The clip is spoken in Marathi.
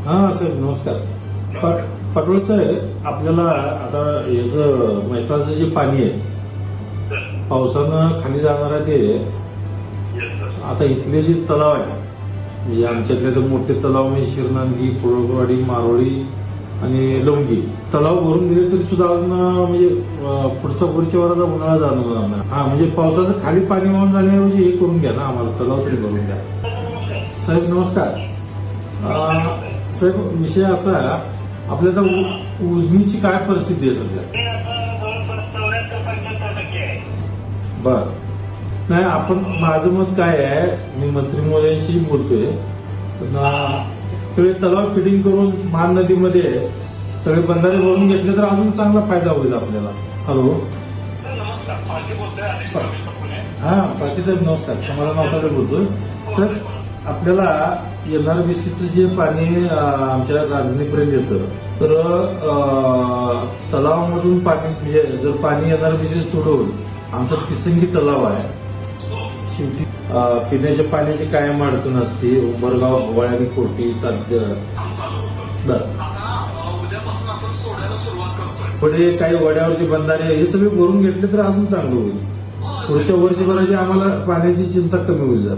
हा साहेब नमस्कार. पाटोळे साहेब, आपल्याला आता याचं म्हैसाळचं जे पाणी आहे पावसानं खाली जाणार आहे ते, आता इथले जे तलाव आहे म्हणजे आमच्यातले तर मोठे तलाव म्हणजे शिरनांगी, कोळगवाडी, मारोळी आणि लवंगी तलाव भरून गेले तरी सुद्धा अजून म्हणजे पुढच्या वराचा उन्हाळा जाणवणार नाही. हा म्हणजे पावसाचं खाली पाणी वाहून जाण्याऐवजी हे करून घ्या ना, आम्हाला तलाव तरी भरून द्या. साहेब नमस्कार. साहेब विषय असा आहे, आपल्या आता उजनीची काय परिस्थिती आहे सध्या? बर नाही, आपण माझं मत काय आहे, मी मंत्री महोदयांशी बोलतोय, सगळे तलाव फिटिंग करून मान नदीमध्ये सगळे बंधारे भरून घेतले तर अजून चांगला फायदा होईल आपल्याला. हॅलो, हा पाटील साहेब नमस्कार. समाधान नावताडे बोलतोय. तर आपल्याला एनआरबीसीचं जे पाणी आमच्या राजनीपर्यंत येतं, तर तलावामधून पाणी म्हणजे जर पाणी एनआरबीसी सोडून आमचा तिसंगी तलाव आहे, शेवटी पिण्याच्या पाण्याची कायम अडचण असते. उंबरगाव, भोवाळ आणि कोटी साध्य पुढे काही वड्यावरचे बंधारे हे सगळे भरून घेतले तर अजून चांगलं होईल. पुढच्या वर्षभराची आम्हाला पाण्याची चिंता कमी होईल.